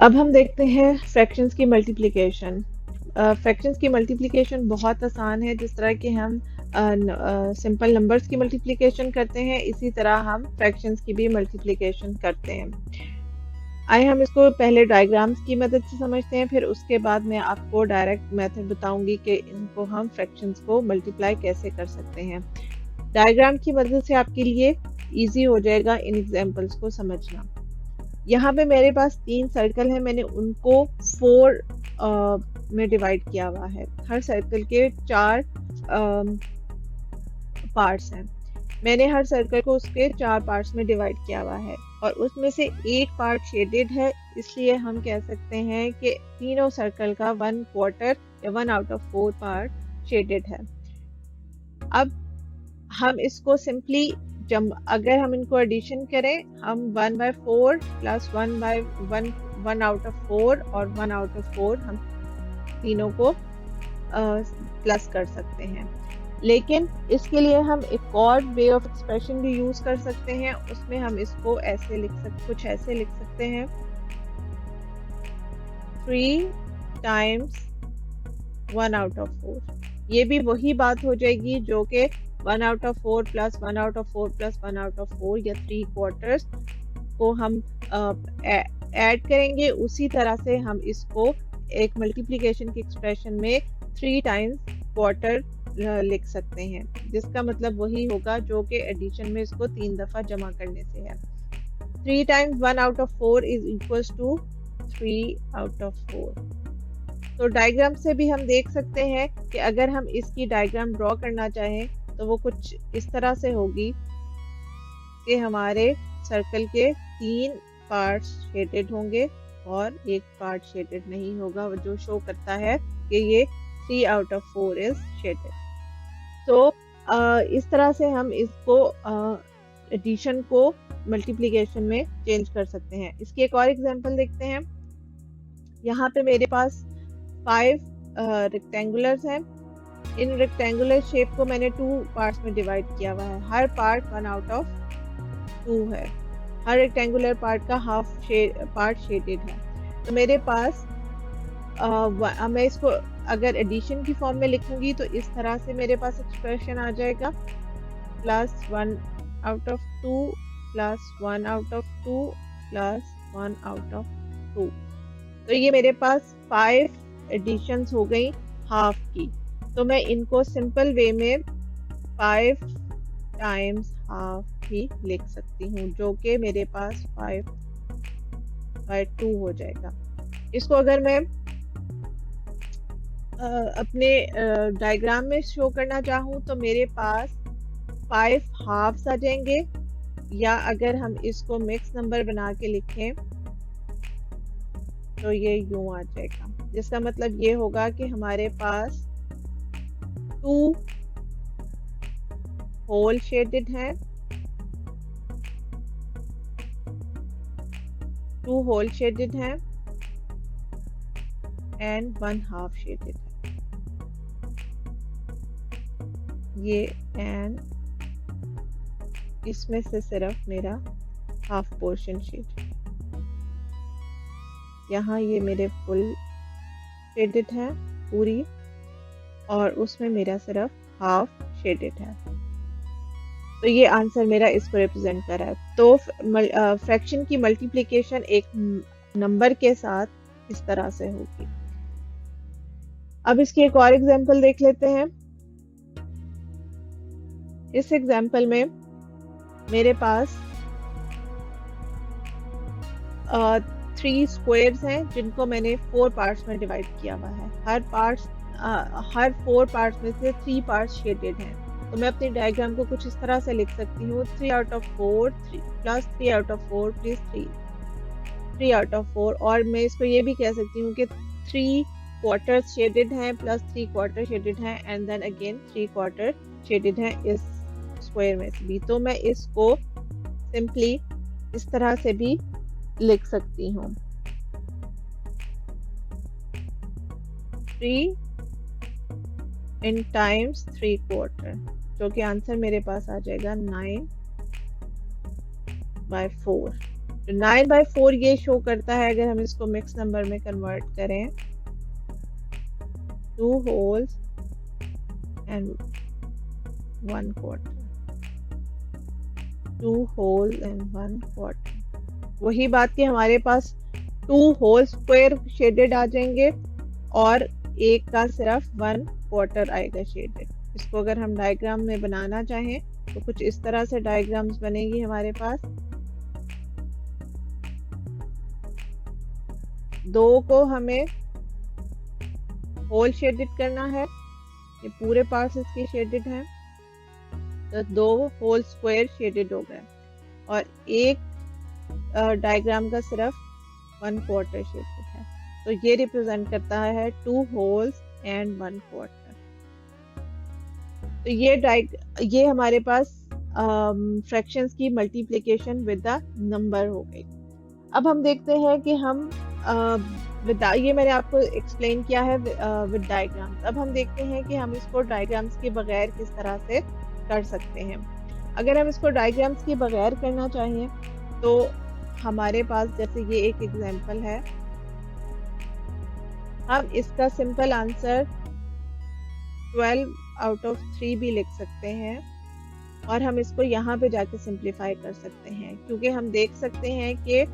अब हम देखते हैं फ्रैक्शंस की मल्टीप्लिकेशन। फ्रैक्शंस की मल्टीप्लिकेशन बहुत आसान है। जिस तरह के हम सिंपल नंबर्स की मल्टीप्लिकेशन करते हैं, इसी तरह हम फ्रैक्शंस की भी मल्टीप्लिकेशन करते हैं। आइए हम इसको पहले डायग्राम्स की मदद से समझते हैं, फिर उसके बाद मैं आपको डायरेक्ट मेथड बताऊंगी कि इनको हम फ्रैक्शंस को मल्टीप्लाई कैसे कर सकते हैं। डायग्राम की मदद से आपके लिए इजी हो जाएगा इन एग्जांपल्स को समझना। यहाँ पे मेरे पास 3 सर्कल है, मैंने उनको 4 में डिवाइड किया हुआ है। हर सर्कल के 4 पार्ट्स हैं। मैंने हर सर्कल को उसके 4 पार्ट्स में डिवाइड किया हुआ है और उसमें से एक पार्ट शेडेड है, इसलिए हम कह सकते हैं कि तीनों सर्कल का 1/4 या 1 आउट ऑफ 4 पार्ट शेडेड है। अब हम इसको सिंपली अगर हम इनको एडिशन करें, हम 1/4 प्लस 1 आउट ऑफ 4 और 1 आउट ऑफ 4 हम तीनों को प्लस कर सकते हैं। लेकिन इसके लिए हम एक और वे ऑफ एक्सप्रेशन भी यूज कर सकते हैं। उसमें हम इसको कुछ ऐसे लिख सकते हैं, 3 टाइम्स 1 आउट ऑफ 4। ये भी वही बात हो जाएगी जो कि 1 out of 4 plus 1 out of 4 plus 1 out of 4 या 3/4 को हम ऐड करेंगे। उसी तरह से हम इसको एक मल्टीप्लिकेशन की एक्सप्रेशन में 3 टाइम्स क्वार्टर लिख सकते हैं, जिसका मतलब वही होगा जो कि एडिशन में इसको 3 दफा जमा करने से है। 3 times 1 out of 4 is equals to 3 out of 4। तो डायग्राम से भी हम देख सकते हैं कि अगर हम इसकी डायग्राम ड्रॉ करना चाहें तो वो कुछ इस तरह से होगी कि हमारे सर्कल के 3 पार्ट्स शेडेड होंगे और एक पार्ट शेडेड नहीं होगा, जो शो करता है कि ये 3 आउट ऑफ 4 इज शेडेड। तो इस तरह से हम इसको एडिशन को मल्टीप्लिकेशन में चेंज कर सकते हैं। इसकी एक और एग्जांपल देखते हैं। यहाँ पे मेरे पास 5 रेक्टेंगुलर्स हैं। इन रेक्टेंगुलर शेप को मैंने 2 पार्ट्स में डिवाइड किया हुआ है। हर पार्ट 1 आउट ऑफ 2 है। हर रेक्टेंगुलर पार्ट का पार्ट शेडेड है। तो मेरे पास मैं इसको अगर एडिशन की फॉर्म में लिखूंगी तो इस तरह से मेरे पास एक्सप्रेशन आ जाएगा, plus 1 out of 2 plus 1 out of 2 plus 1 out of 2। तो ये मेरे पास 5 एडिशंस हो गई हाफ की। तो मैं इनको सिंपल वे में 5 टाइम्स हाफ ही लिख सकती हूँ, जो कि मेरे पास 5/2 हो जाएगा। इसको अगर मैं अपने डायग्राम में शो करना चाहूँ तो मेरे पास 5 हाफ्स आ जाएंगे, या अगर हम इसको मिक्स नंबर बना के लिखें तो ये यूं आ जाएगा, जिसका मतलब ये होगा कि हमारे पास 2 होल शेडेड हैं, 2 होल शेडेड हैं एंड 1 हाफ शेडेड है। ये एंड इसमें से सिर्फ मेरा हाफ पोर्शन शेड, यहाँ ये मेरे फुल शेडेड है पूरी, और उसमें मेरा सिर्फ हाफ शेडेड है। तो ये आंसर मेरा इसको रिप्रेजेंट कर रहा है। तो फ्रैक्शन की मल्टीप्लिकेशन एक नंबर के साथ इस तरह से होगी। अब इसकी एक और एग्जांपल देख लेते हैं। इस एग्जांपल में मेरे पास 3 स्क्वायर्स हैं जिनको मैंने 4 पार्ट्स में डिवाइड किया हुआ है। हर 4 पार्ट्स में से 3 पार्ट्स शेडेड हैं। तो मैं अपनी डायग्राम को कुछ इस तरह से लिख सकती हूँ, 3 out of 4 plus 3 out of 4 plus 3 out of 4। और मैं इसको ये भी कह सकती हूँ कि 3 क्वार्टर्स शेडेड हैं प्लस 3 क्वार्टर शेडेड हैं and then again 3 quarter shaded हैं इस स्क्वायर में से भी। तो मैं इसको सिंपली इस तरह से भी लिख सकती हूँ, 3 इन टाइम्स 3 क्वार्टर, जो कि आंसर मेरे पास आ जाएगा 9/4। तो 9/4 ये शो करता है, अगर हम इसको मिक्स नंबर में कन्वर्ट करें, 2 wholes and 1 quarter, 2 whole and 1 quarter. वही बात कि हमारे पास 2 होल स्क्वायर शेडेड आ जाएंगे और एक का सिर्फ 1 क्वार्टर आएगा शेडेड। इसको अगर हम डायग्राम में बनाना चाहें तो कुछ इस तरह से डायग्राम्स बनेगी हमारे पास। 2 को हमें होल शेडेड करना है, ये पूरे पार्ट्स इसके शेडेड हैं, तो 2 होल स्क्वायर शेडेड हो गए और एक डायग्राम का सिर्फ 1 क्वार्टर शेडेड है। तो ये रिप्रेजेंट करता है 2 होल्स एंड 1 क्वार्टर। तो ये हमारे पास फ्रैक्शंस की मल्टीप्लिकेशन विद द नंबर हो गई। अब हम देखते हैं कि हम ये मैंने आपको एक्सप्लेन किया है विद डायग्राम्स। अब हम देखते हैं कि हम इसको डायग्राम्स के बगैर किस तरह से कर सकते हैं। अगर हम इसको डायग्राम्स के बगैर करना चाहें तो हमारे पास जैसे ये एक एग्जांपल है, हम इसका सिंपल आंसर 12/3 भी लिख सकते हैं और हम इसको यहाँ पे जाके सिंप्लीफाई कर सकते हैं, क्योंकि हम देख सकते हैं कि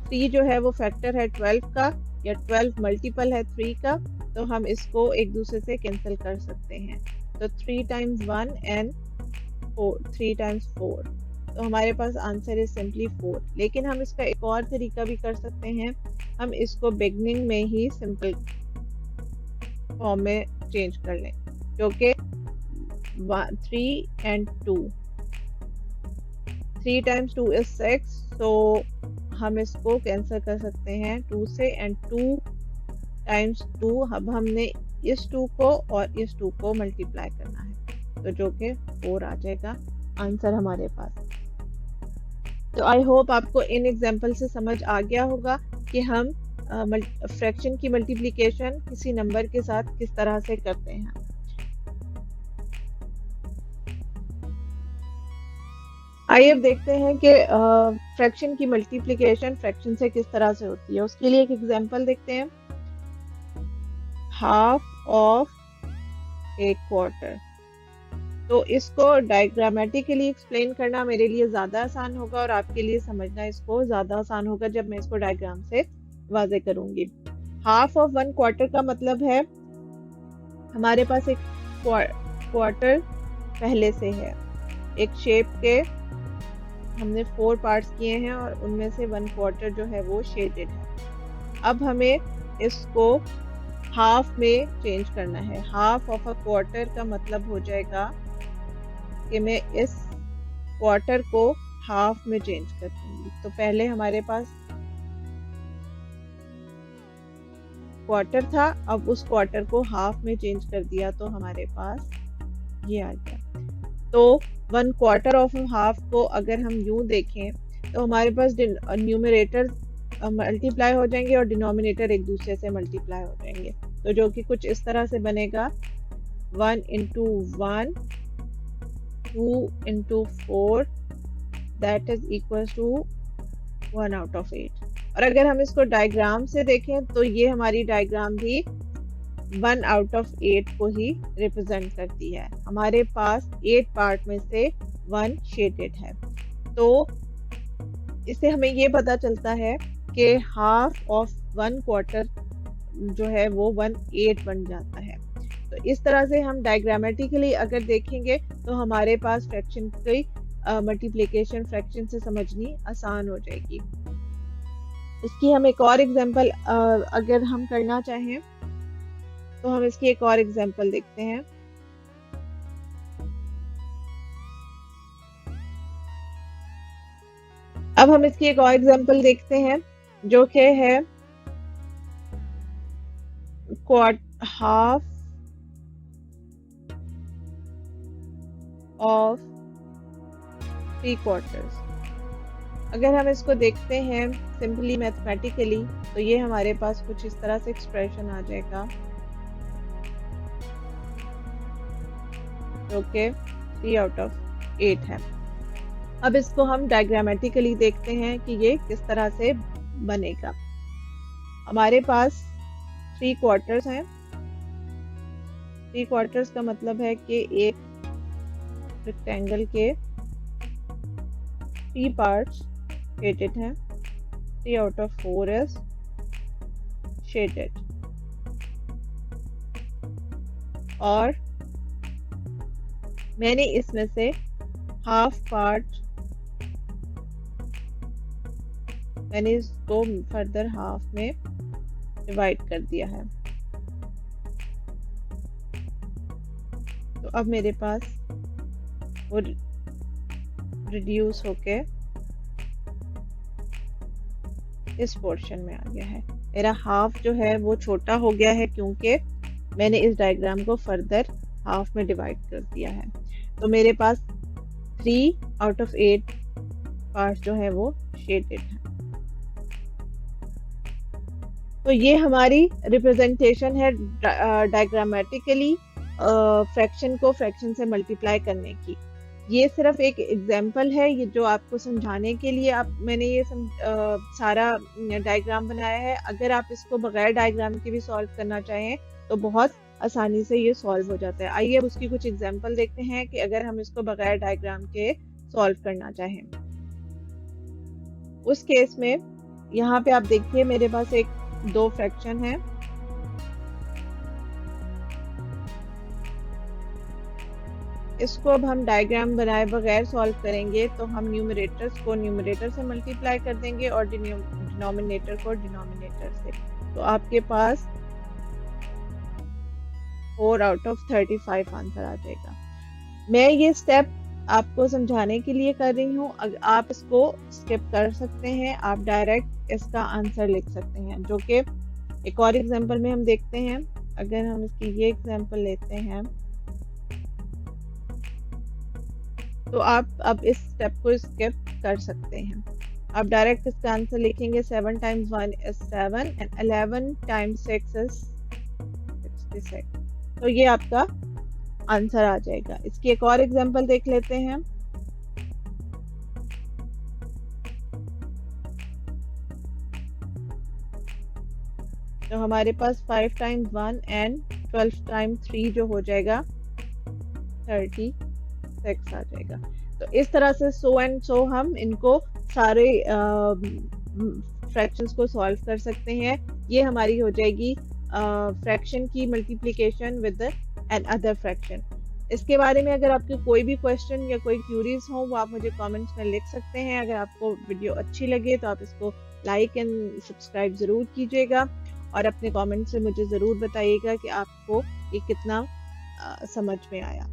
3 जो है वो फैक्टर है 12 का या 12 मल्टीपल है 3 का, तो हम इसको एक दूसरे से कैंसिल कर सकते हैं। तो 3 टाइम्स 1 एंड 3 टाइम्स 4, तो हमारे पास आंसर है सिंपली 4। लेकिन हम इसका एक और तरीका भी कर सकते हैं, हम इसको बिगनिंग में ही सिंपल फॉर्म में चेंज कर लें, जो कि 3 and 2, 3 times 2 is 6, तो हम इसको कैंसिल कर सकते हैं 2 से, एंड 2 times 2, अब हमने इस 2 को और इस 2 को मल्टीप्लाई करना है, तो जो कि 4 आ जाएगा आंसर हमारे पास। तो आई होप आपको इन एग्जाम्पल से समझ आ गया होगा कि हम फ्रैक्शन की मल्टीप्लिकेशन किसी नंबर के साथ किस तरह से करते हैं। आइए अब देखते हैं कि फ्रैक्शन की मल्टीप्लिकेशन फ्रैक्शन से किस तरह से होती है। उसके लिए एक एग्जांपल देखते हैं, हाफ ऑफ ए क्वार्टर। तो इसको डायग्रामेटिकली एक्सप्लेन करना मेरे लिए ज़्यादा आसान होगा और आपके लिए समझना इसको ज़्यादा आसान होगा जब मैं इसको डायग्राम से वाज़े करूँगी। हाफ ऑफ 1 क्वार्टर का मतलब है हमारे पास एक क्वार्टर पहले से है, एक शेप के हमने 4 पार्ट्स किए हैं और उनमें से 1 क्वार्टर जो है वो शेडेड है। अब हमें इसको हाफ में चेंज करना है। हाफ ऑफ अ क्वार्टर का मतलब हो जाएगा कि मैं इस क्वार्टर को हाफ में चेंज कर दूंगी। तो पहले हमारे पास क्वार्टर था, अब उस क्वार्टर को हाफ में चेंज कर दिया तो हमारे पास ये आ गया। तो 1 क्वार्टर ऑफ हाफ को अगर हम यूं देखें तो हमारे पास न्यूमरेटर मल्टीप्लाई हो जाएंगे और डिनोमिनेटर एक दूसरे से मल्टीप्लाई हो जाएंगे, तो जो कि कुछ इस तरह से बनेगा 1 into 1, 2 into 4, that is equals to 1 out of 8। और अगर हम इसको डायग्राम से देखें तो ये हमारी डायग्राम भी 1 out of 8 को ही रिप्रेजेंट करती है। हमारे पास 8 पार्ट में से 1 शेडेड है, तो इससे हमें ये पता चलता है कि हाफ ऑफ 1 क्वार्टर जो है वो 1/8 बन जाता है। तो इस तरह से हम डायग्रामेटिकली अगर देखेंगे तो हमारे पास फ्रैक्शन की मल्टीप्लिकेशन फ्रैक्शन से समझनी आसान हो जाएगी। इसकी हम एक और एग्जांपल अगर हम करना चाहें तो हम इसकी एक और एग्जांपल देखते हैं। अब हम इसकी एक और एग्जांपल देखते हैं जो कि है हाफ ऑफ 3 क्वार्टर्स। अगर हम इसको देखते हैं सिंपली मैथमेटिकली तो ये हमारे पास कुछ इस तरह से एक्सप्रेशन आ जाएगा जो कि 3 out of 8 है। अब इसको हम डायग्रामेटिकली देखते हैं कि ये किस तरह से बनेगा। हमारे पास 3 क्वार्टर्स हैं। 3 क्वार्टर्स का मतलब है कि एक रेक्टेंगल के 3 पार्ट्स शेडेड हैं। 3 out of 4 is shaded। और मैंने इसमें से हाफ पार्ट, मैंने इसको फर्दर हाफ में डिवाइड कर दिया है। तो अब मेरे पास वो रिड्यूस होके इस पोर्शन में आ गया है। मेरा हाफ जो है वो छोटा हो गया है क्योंकि मैंने इस डायग्राम को फर्दर हाफ में डिवाइड कर दिया है। तो मेरे पास 3 out of 8 पार्ट जो है वो शेडेड है। तो ये हमारी रिप्रेजेंटेशन है डायग्रामेटिकली फ्रैक्शन को फ्रैक्शन से मल्टीप्लाई करने की। ये सिर्फ एक एग्जाम्पल है, ये जो आपको समझाने के लिए मैंने ये सारा डायग्राम बनाया है। अगर आप इसको बगैर डायग्राम के भी सॉल्व करना चाहें तो बहुत आसानी से ये सॉल्व हो जाता है। आइए अब उसकी कुछ एग्जाम्पल देखते हैं कि अगर हम इसको बगैर डायग्राम के सॉल्व करना चाहें। उस केस में यहाँ पे आप देखिए मेरे पास एक 2 फ्रैक्शन है। इसको अब हम डायग्राम बनाए बगैर सॉल्व करेंगे तो हम न्यूमरेटर्स को न्यूमरेटर से मल्टीप्लाई कर देंगे और डिनोमिनेटर को डिनोमिनेटर से। तो आपके पास 4 out of 35 आंसर आ जाएगा। मैं ये स्टेप आपको समझाने के लिए कर रही हूँ। आप इसको स्किप कर सकते हैं, आप डायरेक्ट इसका आंसर लिख सकते हैं, जो कि एक और एग्जांपल में हम देखते हैं। अगर हम इसकी ये एग्जांपल लेते हैं तो आप अब इस स्टेप को स्किप कर सकते हैं। आप डायरेक्ट इसका आंसर लिखेंगे 7 times 1 is 7 and 11 times 6 is 66। तो ये आपका आंसर आ जाएगा। इसकी एक और एग्जांपल देख लेते हैं। तो हमारे पास 5 times 1 and 12 times 3 जो हो जाएगा 36 आ जाएगा। तो इस तरह से सो एंड सो हम इनको सारे फ्रैक्शंस को सॉल्व कर सकते हैं। ये हमारी हो जाएगी फ्रैक्शन की multiplication with another fraction. इसके बारे में अगर आपके कोई भी क्वेश्चन या कोई क्यूरीज हो वो आप मुझे कमेंट्स में लिख सकते हैं। अगर आपको वीडियो अच्छी लगे तो आप इसको लाइक एंड सब्सक्राइब ज़रूर कीजिएगा और अपने कमेंट से मुझे ज़रूर बताइएगा कि आपको ये कितना समझ में आया।